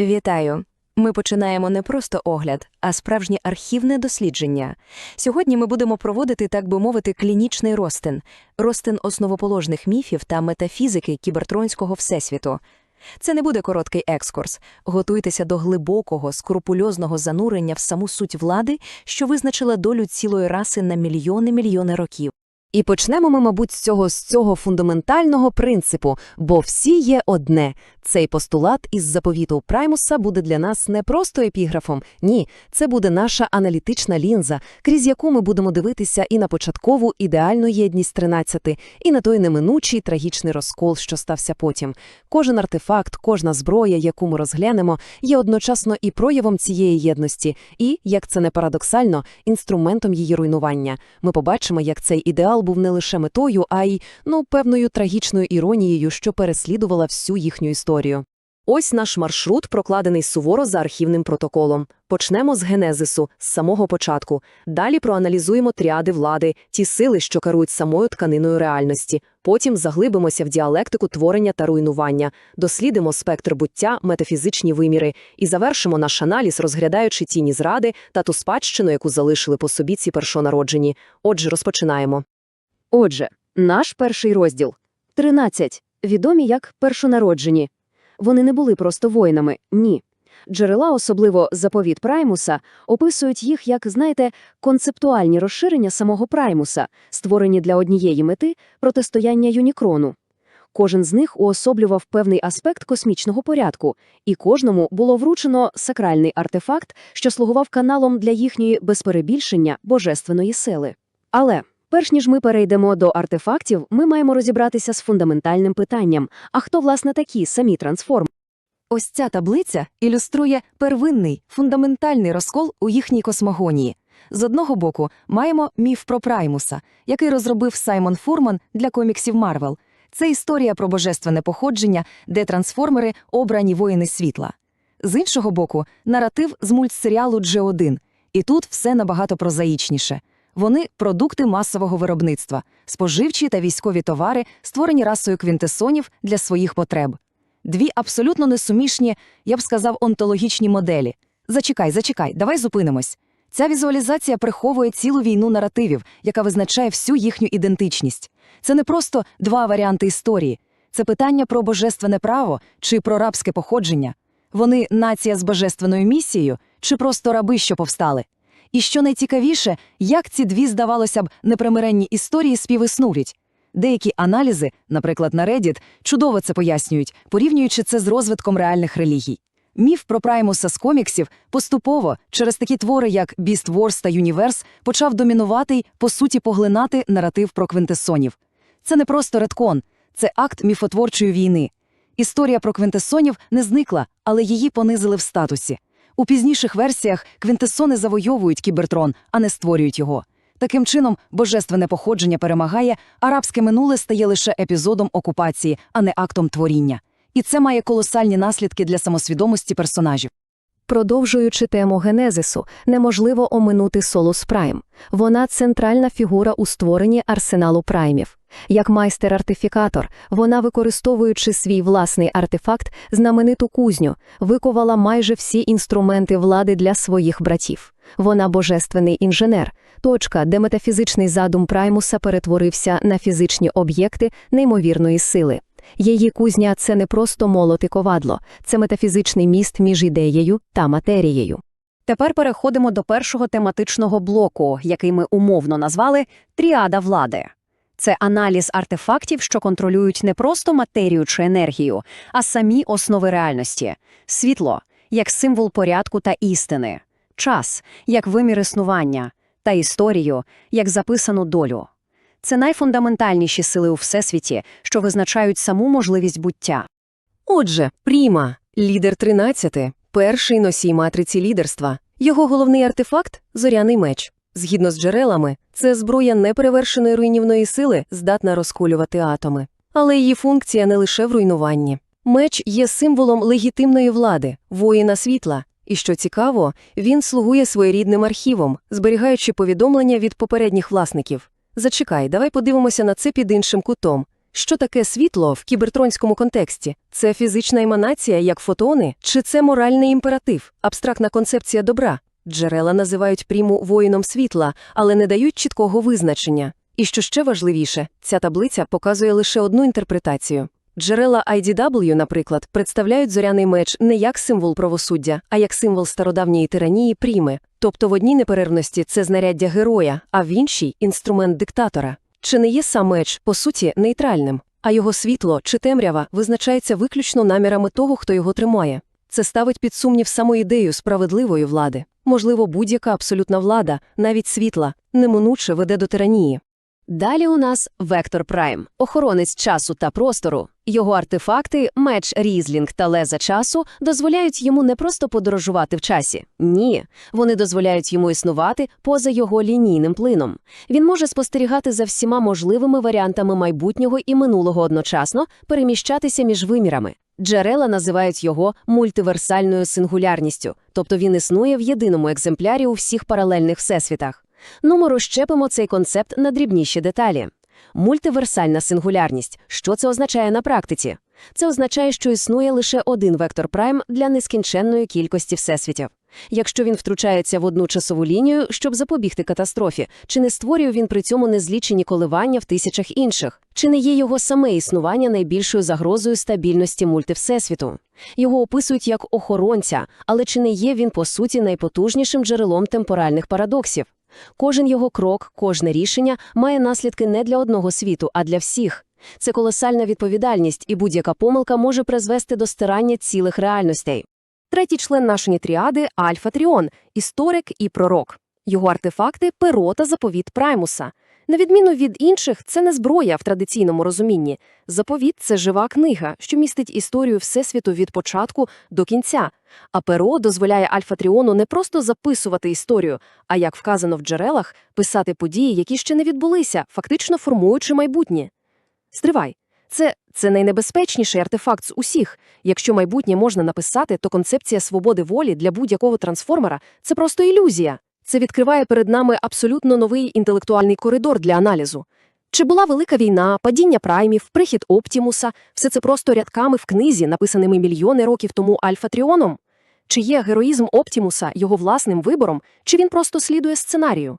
Вітаю! Ми починаємо не просто огляд, а справжнє архівне дослідження. Сьогодні ми будемо проводити, так би мовити, клінічний розтин основоположних міфів та метафізики кібертронського всесвіту. Це не буде короткий екскурс. Готуйтеся до глибокого, скрупульозного занурення в саму суть влади, що визначила долю цілої раси на мільйони років. І почнемо ми, мабуть, з цього фундаментального принципу, бо всі є одне. Цей постулат із заповіту Праймуса буде для нас не просто епіграфом, ні, це буде наша аналітична лінза, крізь яку ми будемо дивитися і на початкову ідеальну єдність 13, і на той неминучий трагічний розкол, що стався потім. Кожен артефакт, кожна зброя, яку ми розглянемо, є одночасно і проявом цієї єдності, і, як це не парадоксально, інструментом її руйнування. Ми побачимо, як цей ідеал був не лише метою, а й, певною трагічною іронією, що переслідувала всю їхню історію. Ось наш маршрут, прокладений суворо за архівним протоколом. Почнемо з генезису, з самого початку. Далі проаналізуємо тріади влади, ті сили, що керують самою тканиною реальності. Потім заглибимося в діалектику творення та руйнування, дослідимо спектр буття, метафізичні виміри і завершимо наш аналіз, розглядаючи тіні зради та ту спадщину, яку залишили по собі ці першонароджені. Отже, розпочинаємо. Отже, наш перший розділ. 13. Відомі як першонароджені. Вони не були просто воїнами, ні. Джерела, особливо заповіт Праймуса, описують їх як, концептуальні розширення самого Праймуса, створені для однієї мети – протистояння Юнікрону. Кожен з них уособлював певний аспект космічного порядку, і кожному було вручено сакральний артефакт, що слугував каналом для їхньої, без перебільшення, божественної сили. Але перш ніж ми перейдемо до артефактів, ми маємо розібратися з фундаментальним питанням – а хто, власне, такі самі трансформери? Ось ця таблиця ілюструє первинний, фундаментальний розкол у їхній космогонії. З одного боку, маємо міф про Праймуса, який розробив Саймон Фурман для коміксів Марвел. Це історія про божественне походження, де трансформери – обрані воїни світла. З іншого боку, наратив з мультсеріалу G1. І тут все набагато прозаїчніше. Вони – продукти масового виробництва, споживчі та військові товари, створені расою квінтесонів для своїх потреб. Дві абсолютно несумішні, я б сказав, онтологічні моделі. Зачекай, давай зупинимось. Ця візуалізація приховує цілу війну наративів, яка визначає всю їхню ідентичність. Це не просто два варіанти історії. Це питання про божественне право чи про рабське походження. Вони – нація з божественною місією чи просто раби, що повстали. І що найцікавіше, як ці дві, здавалося б, непримиренні історії співіснують. Деякі аналізи, наприклад, на Reddit, чудово це пояснюють, порівнюючи це з розвитком реальних релігій. Міф про Праймуса з коміксів поступово, через такі твори, як Beast Wars та Universe, почав домінувати й, по суті, поглинати наратив про квінтесонів. Це не просто реткон, це акт міфотворчої війни. Історія про квінтесонів не зникла, але її понизили в статусі. У пізніших версіях квінтесони завойовують кібертрон, а не створюють його. Таким чином, божественне походження перемагає, арабське минуле стає лише епізодом окупації, а не актом творіння. І це має колосальні наслідки для самосвідомості персонажів. Продовжуючи тему генезису, неможливо оминути Солус Прайм. Вона – центральна фігура у створенні арсеналу праймів. Як майстер-артифікатор, вона, використовуючи свій власний артефакт, знамениту кузню, виковала майже всі інструменти влади для своїх братів. Вона – божественний інженер, точка, де метафізичний задум Праймуса перетворився на фізичні об'єкти неймовірної сили. Її кузня – це не просто молот і ковадло, це метафізичний міст між ідеєю та матерією. Тепер переходимо до першого тематичного блоку, який ми умовно назвали «Тріада влади». Це аналіз артефактів, що контролюють не просто матерію чи енергію, а самі основи реальності. Світло – як символ порядку та істини. Час – як вимір існування. Та історію – як записану долю. Це найфундаментальніші сили у всесвіті, що визначають саму можливість буття. Отже, Пріма – лідер 13, перший носій матриці лідерства. Його головний артефакт – зоряний меч. Згідно з джерелами, це зброя неперевершеної руйнівної сили, здатна розколювати атоми. Але її функція не лише в руйнуванні. Меч є символом легітимної влади, воїна світла. І що цікаво, він слугує своєрідним архівом, зберігаючи повідомлення від попередніх власників. Зачекай, давай подивимося на це під іншим кутом. Що таке світло в кібертронському контексті? Це фізична еманація, як фотони? Чи це моральний імператив, абстрактна концепція добра? Джерела називають Пріму воїном світла, але не дають чіткого визначення. І що ще важливіше, ця таблиця показує лише одну інтерпретацію. Джерела IDW, наприклад, представляють зоряний меч не як символ правосуддя, а як символ стародавньої тиранії Пріми. Тобто в одній неперервності це знаряддя героя, а в іншій – інструмент диктатора. Чи не є сам меч, по суті, нейтральним, а його світло чи темрява визначається виключно намірами того, хто його тримає? Це ставить під сумнів саму ідею справедливої влади. Можливо, будь-яка абсолютна влада, навіть світла, неминуче веде до тиранії. Далі у нас Вектор Прайм – охоронець часу та простору. Його артефакти, меч Різлінг та леза часу дозволяють йому не просто подорожувати в часі. Ні, вони дозволяють йому існувати поза його лінійним плином. Він може спостерігати за всіма можливими варіантами майбутнього і минулого одночасно, переміщатися між вимірами. Джерела називають його мультиверсальною сингулярністю, тобто він існує в єдиному екземплярі у всіх паралельних всесвітах. Ну, ми розщепимо цей концепт на дрібніші деталі. Мультиверсальна сингулярність. Що це означає на практиці? Це означає, що існує лише один вектор прайм для нескінченної кількості всесвітів. Якщо він втручається в одну часову лінію, щоб запобігти катастрофі, чи не створює він при цьому незлічені коливання в тисячах інших? Чи не є його саме існування найбільшою загрозою стабільності мультивсесвіту? Його описують як охоронця, але чи не є він, по суті, найпотужнішим джерелом темпоральних парадоксів? Кожен його крок, кожне рішення має наслідки не для одного світу, а для всіх. Це колосальна відповідальність, і будь-яка помилка може призвести до стирання цілих реальностей. Третій член нашої тріади – Альфа Тріон – історик і пророк. Його артефакти – перо та заповіт Праймуса. На відміну від інших, це не зброя в традиційному розумінні. Заповіт – це жива книга, що містить історію Всесвіту від початку до кінця. А перо дозволяє Альфа Тріону не просто записувати історію, а, як вказано в джерелах, писати події, які ще не відбулися, фактично формуючи майбутнє. Стривай. Це найнебезпечніший артефакт з усіх. Якщо майбутнє можна написати, то концепція свободи волі для будь-якого трансформера – це просто ілюзія. Це відкриває перед нами абсолютно новий інтелектуальний коридор для аналізу. Чи була Велика війна, падіння праймів, прихід Оптімуса – все це просто рядками в книзі, написаними мільйони років тому Альфа Тріоном? Чи є героїзм Оптімуса його власним вибором, чи він просто слідує сценарію?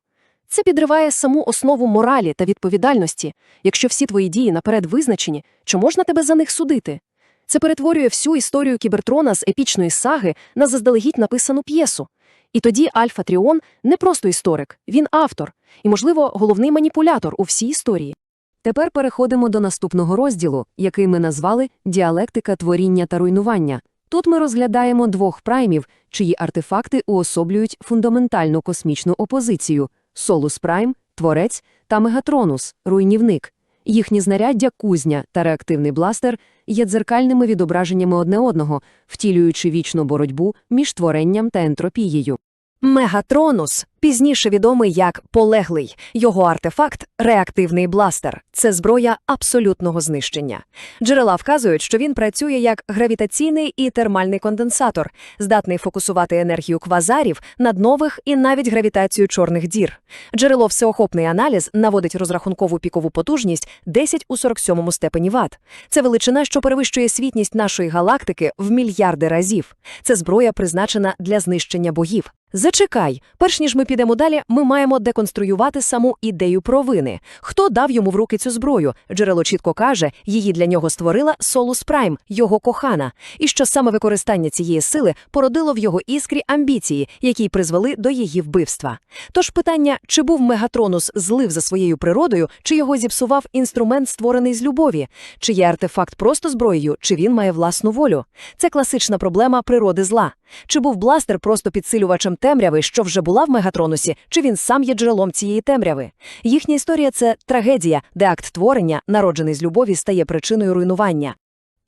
Це підриває саму основу моралі та відповідальності. Якщо всі твої дії наперед визначені, чи можна тебе за них судити? Це перетворює всю історію Кібертрона з епічної саги на заздалегідь написану п'єсу. І тоді Альфа Тріон не просто історик, він автор і, можливо, головний маніпулятор у всій історії. Тепер переходимо до наступного розділу, який ми назвали «Діалектика творіння та руйнування». Тут ми розглядаємо двох праймів, чиї артефакти уособлюють фундаментальну космічну опозицію – Солус Прайм – творець та Мегатронус – руйнівник. Їхні знаряддя кузня та реактивний бластер є дзеркальними відображеннями одне одного, втілюючи вічну боротьбу між творенням та ентропією. Мегатронус, пізніше відомий як Полеглий, його артефакт – реактивний бластер. Це зброя абсолютного знищення. Джерела вказують, що він працює як гравітаційний і термальний конденсатор, здатний фокусувати енергію квазарів, наднових і навіть гравітацію чорних дір. Джерело всеохопний аналіз наводить розрахункову пікову потужність 10 у 47 степені Вт. Це величина, що перевищує світність нашої галактики в мільярди разів. Це зброя призначена для знищення богів. Зачекай, перш ніж ми підемо далі, ми маємо деконструювати саму ідею провини. Хто дав йому в руки цю зброю? Джерело чітко каже, її для нього створила Солус Прайм, його кохана. І що саме використання цієї сили породило в його іскрі амбіції, які призвели до її вбивства. Тож питання, чи був Мегатронус злив за своєю природою, чи його зіпсував інструмент, створений з любові? Чи є артефакт просто зброєю, чи він має власну волю? Це класична проблема природи зла. Чи був бластер просто підсилювачем темряви, що вже була в Мегатронусі, чи він сам є джерелом цієї темряви? Їхня історія – це трагедія, де акт творення, народжений з любові, стає причиною руйнування.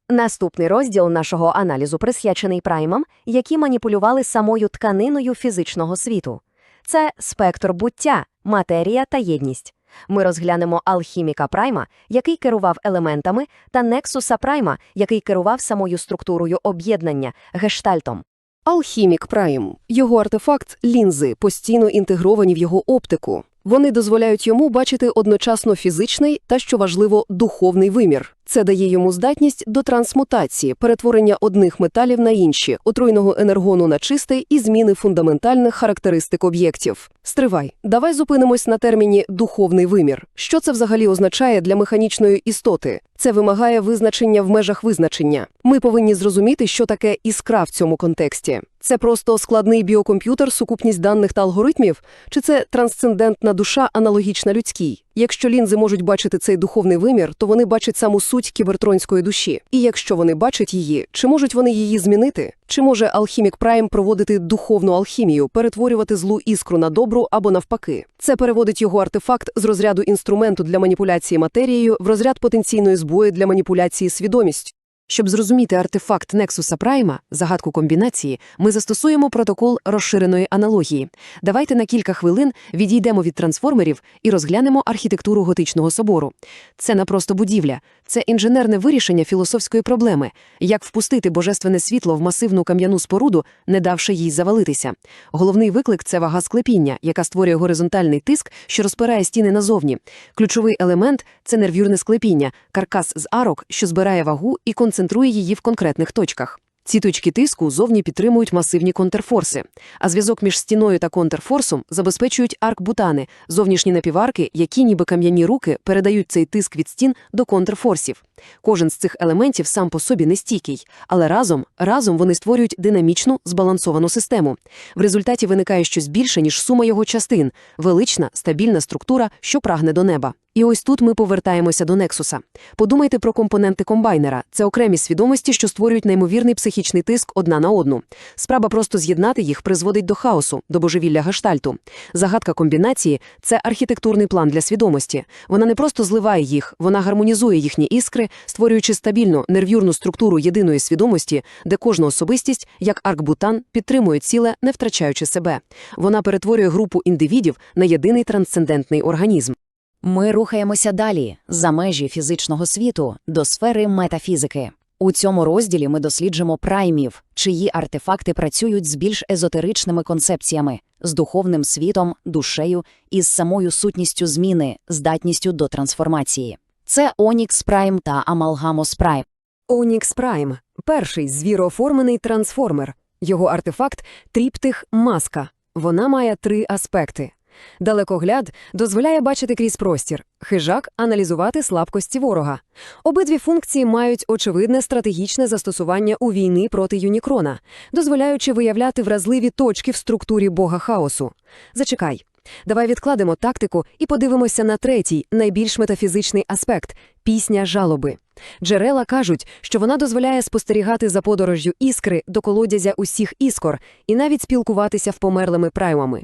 Наступний розділ нашого аналізу присвячений праймам, які маніпулювали самою тканиною фізичного світу. Це спектр буття, матерія та єдність. Ми розглянемо алхіміка Прайма, який керував елементами, та Нексуса Прайма, який керував самою структурою об'єднання, гештальтом. Алхімік Прайм. Його артефакт – лінзи, постійно інтегровані в його оптику. Вони дозволяють йому бачити одночасно фізичний та, що важливо, духовний вимір. Це дає йому здатність до трансмутації, перетворення одних металів на інші, отруйного енергону на чистий і зміни фундаментальних характеристик об'єктів. Стривай, давай зупинимось на терміні «духовний вимір». Що це взагалі означає для механічної істоти? Це вимагає визначення в межах визначення. Ми повинні зрозуміти, що таке іскра в цьому контексті. Це просто складний біокомп'ютер, сукупність даних та алгоритмів? Чи це трансцендентна душа, аналогічна людській? Якщо лінзи можуть бачити цей духовний вимір, то вони бачать саму суть кібертронської душі. І якщо вони бачать її, чи можуть вони її змінити? Чи може алхімік Прайм проводити духовну алхімію, перетворювати злу іскру на добру або навпаки? Це переводить його артефакт з розряду інструменту для маніпуляції матерією в розряд потенційної зброї для маніпуляції свідомістю. Щоб зрозуміти артефакт Нексуса Прайма, загадку комбінації, ми застосуємо протокол розширеної аналогії. Давайте на кілька хвилин відійдемо від трансформерів і розглянемо архітектуру готичного собору. Це не просто будівля, це інженерне вирішення філософської проблеми. Як впустити божественне світло в масивну кам'яну споруду, не давши їй завалитися. Головний виклик – це вага склепіння, яка створює горизонтальний тиск, що розпирає стіни назовні. Ключовий елемент – це нервюрне склепіння, каркас з арок, що збирає вагу і концентрує її в конкретних точках. Ці точки тиску зовні підтримують масивні контрфорси, а зв'язок між стіною та контрфорсом забезпечують аркбутани, зовнішні напіварки, які ніби кам'яні руки передають цей тиск від стін до контрфорсів. Кожен з цих елементів сам по собі нестійкий, але разом вони створюють динамічну, збалансовану систему. В результаті виникає щось більше, ніж сума його частин – велична, стабільна структура, що прагне до неба. І ось тут ми повертаємося до Нексуса. Подумайте про компоненти комбайнера. Це окремі свідомості, що створюють неймовірний психічний тиск одна на одну. Спроба просто з'єднати їх призводить до хаосу, до божевілля гештальту. Загадка комбінації – це архітектурний план для свідомості. Вона не просто зливає їх, вона гармонізує їхні іскри, створюючи стабільну, нервюрну структуру єдиної свідомості, де кожна особистість, як аркбутан, підтримує ціле, не втрачаючи себе. Вона перетворює групу індивідів на єдиний трансцендентний організм. Ми рухаємося далі, за межі фізичного світу, до сфери метафізики. У цьому розділі ми досліджимо праймів, чиї артефакти працюють з більш езотеричними концепціями, з духовним світом, душею і з самою сутністю зміни, здатністю до трансформації. Це Онікс Прайм та Амалгамос Прайм. Онікс Прайм – перший звірооформений трансформер. Його артефакт – тріптих «Маска». Вона має 3 аспекти. Далекогляд дозволяє бачити крізь простір, хижак – аналізувати слабкості ворога. Обидві функції мають очевидне стратегічне застосування у війні проти Юнікрона, дозволяючи виявляти вразливі точки в структурі бога хаосу. Зачекай. Давай відкладемо тактику і подивимося на третій, найбільш метафізичний аспект – пісня жалоби. Джерела кажуть, що вона дозволяє спостерігати за подорожжю іскри до колодязя усіх іскор і навіть спілкуватися в померлими праймами.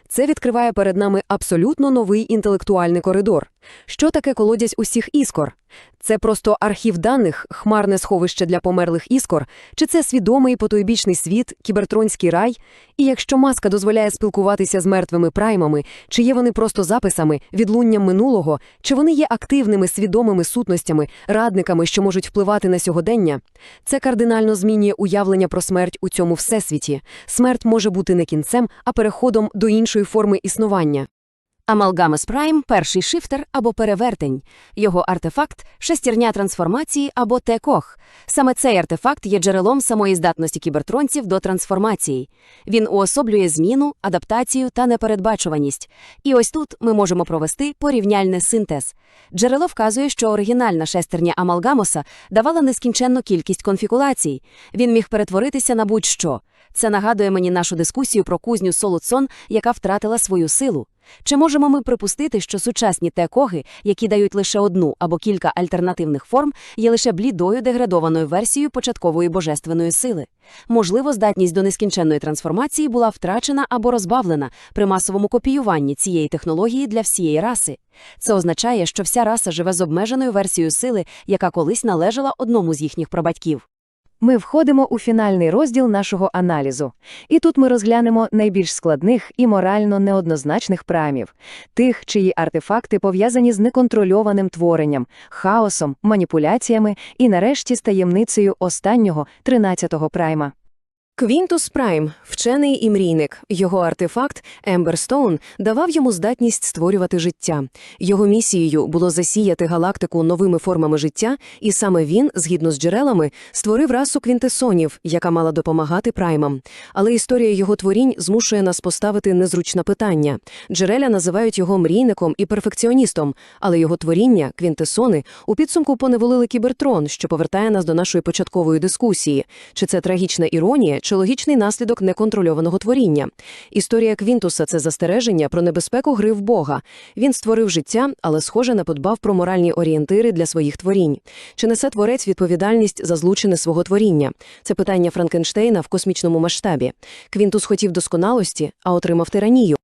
Це відкриває перед нами абсолютно новий інтелектуальний коридор. Що таке колодязь усіх іскор? Це просто архів даних, хмарне сховище для померлих іскор? Чи це свідомий потойбічний світ, кібертронський рай? І якщо маска дозволяє спілкуватися з мертвими праймами, чи є вони просто записами, відлунням минулого, чи вони є активними, свідомими сутностями, радниками, що можуть впливати на сьогодення? Це кардинально змінює уявлення про смерть у цьому всесвіті. Смерть може бути не кінцем, а переходом до іншої форми існування. Амалгамос Прайм – перший шифтер або перевертень. Його артефакт – шестерня трансформації або Т-Кох. Саме цей артефакт є джерелом самої здатності кібертронців до трансформації. Він уособлює зміну, адаптацію та непередбачуваність. І ось тут ми можемо провести порівняльний синтез. Джерело вказує, що оригінальна шестерня Амалгамоса давала нескінченну кількість конфігурацій. Він міг перетворитися на будь-що. Це нагадує мені нашу дискусію про кузню Солуцон, яка втратила свою силу. Чи можемо ми припустити, що сучасні Т-коги, які дають лише одну або кілька альтернативних форм, є лише блідою деградованою версією початкової божественної сили? Можливо, здатність до нескінченної трансформації була втрачена або розбавлена при масовому копіюванні цієї технології для всієї раси. Це означає, що вся раса живе з обмеженою версією сили, яка колись належала одному з їхніх прабатьків. Ми входимо у фінальний розділ нашого аналізу. І тут ми розглянемо найбільш складних і морально неоднозначних праймів. Тих, чиї артефакти пов'язані з неконтрольованим творенням, хаосом, маніпуляціями і нарешті з таємницею останнього, 13-го прайма. Квінтус Прайм – вчений і мрійник. Його артефакт Емберстоун давав йому здатність створювати життя. Його місією було засіяти галактику новими формами життя, і саме він, згідно з джерелами, створив расу квінтесонів, яка мала допомагати праймам. Але історія його творінь змушує нас поставити незручне питання. Джереля називають його мрійником і перфекціоністом, але його творіння, квінтесони, у підсумку поневолили Кібертрон, що повертає нас до нашої початкової дискусії. Чи це трагічна іронія, чи логічний наслідок неконтрольованого творіння. Історія Квінтуса – це застереження про небезпеку гри в Бога. Він створив життя, але, схоже, не подбав про моральні орієнтири для своїх творінь. Чи несе творець відповідальність за злочини свого творіння? Це питання Франкенштейна в космічному масштабі. Квінтус хотів досконалості, а отримав тиранію.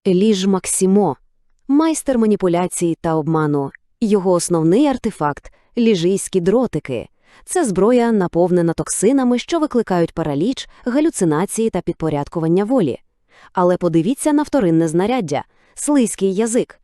Еліж Максімо – майстер маніпуляцій та обману. Його основний артефакт – ліжійські дротики. Це зброя, наповнена токсинами, що викликають параліч, галюцинації та підпорядкування волі. Але подивіться на вторинне знаряддя – слизький язик.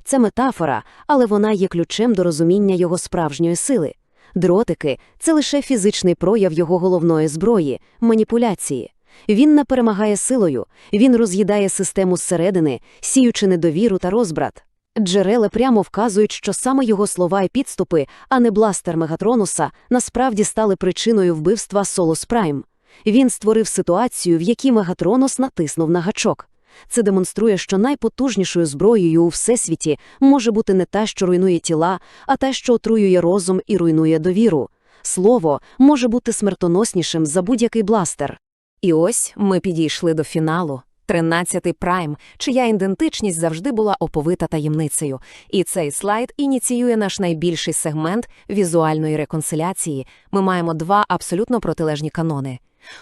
Це метафора, але вона є ключем до розуміння його справжньої сили. Дротики – це лише фізичний прояв його головної зброї – маніпуляції. Він не перемагає силою, він роз'їдає систему зсередини, сіючи недовіру та розбрат. Джерела прямо вказують, що саме його слова і підступи, а не бластер Мегатронуса, насправді стали причиною вбивства Солус Прайм. Він створив ситуацію, в якій Мегатронус натиснув на гачок. Це демонструє, що найпотужнішою зброєю у всесвіті може бути не та, що руйнує тіла, а та, що отруює розум і руйнує довіру. Слово може бути смертоноснішим за будь-який бластер. І ось ми підійшли до фіналу. 13-й Прайм, чия ідентичність завжди була оповита таємницею. І цей слайд ініціює наш найбільший сегмент візуальної реконсиляції. Ми маємо два абсолютно протилежні канони.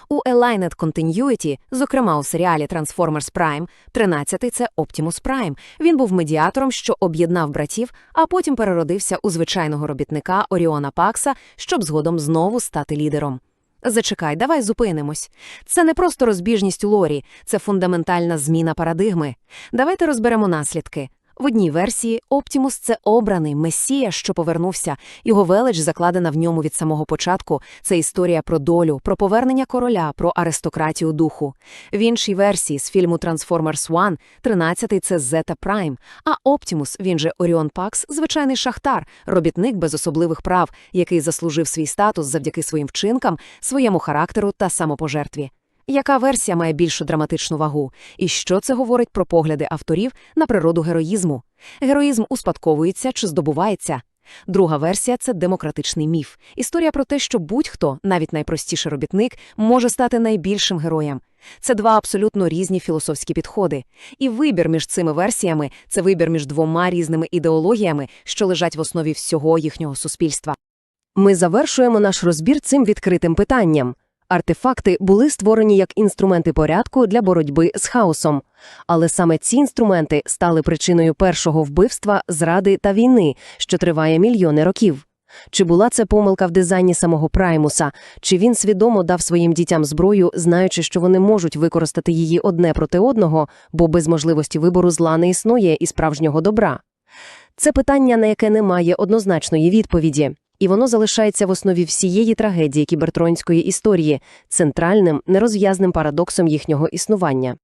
У Aligned Continuity, зокрема у серіалі Transformers Prime, 13-й – це Optimus Prime. Він був медіатором, що об'єднав братів, а потім переродився у звичайного робітника Оріона Пакса, щоб згодом знову стати лідером. Зачекай, давай зупинимось. Це не просто розбіжність у лорі, це фундаментальна зміна парадигми. Давайте розберемо наслідки. В одній версії Оптімус – це обраний месія, що повернувся. Його велич закладена в ньому від самого початку. Це історія про долю, про повернення короля, про аристократію духу. В іншій версії з фільму Transformers One 13-й – це Зета Прайм, а Оптімус, він же Оріон Пакс, звичайний шахтар, робітник без особливих прав, який заслужив свій статус завдяки своїм вчинкам, своєму характеру та самопожертві. Яка версія має більшу драматичну вагу? І що це говорить про погляди авторів на природу героїзму? Героїзм успадковується чи здобувається? Друга версія – це демократичний міф. Історія про те, що будь-хто, навіть найпростіший робітник, може стати найбільшим героєм. Це два абсолютно різні філософські підходи. І вибір між цими версіями – це вибір між двома різними ідеологіями, що лежать в основі всього їхнього суспільства. Ми завершуємо наш розбір цим відкритим питанням. Артефакти були створені як інструменти порядку для боротьби з хаосом. Але саме ці інструменти стали причиною першого вбивства, зради та війни, що триває мільйони років. Чи була це помилка в дизайні самого Праймуса, чи він свідомо дав своїм дітям зброю, знаючи, що вони можуть використати її одне проти одного, бо без можливості вибору зла не існує і справжнього добра? Це питання, на яке немає однозначної відповіді. І воно залишається в основі всієї трагедії кібертронської історії, центральним, нерозв'язним парадоксом їхнього існування.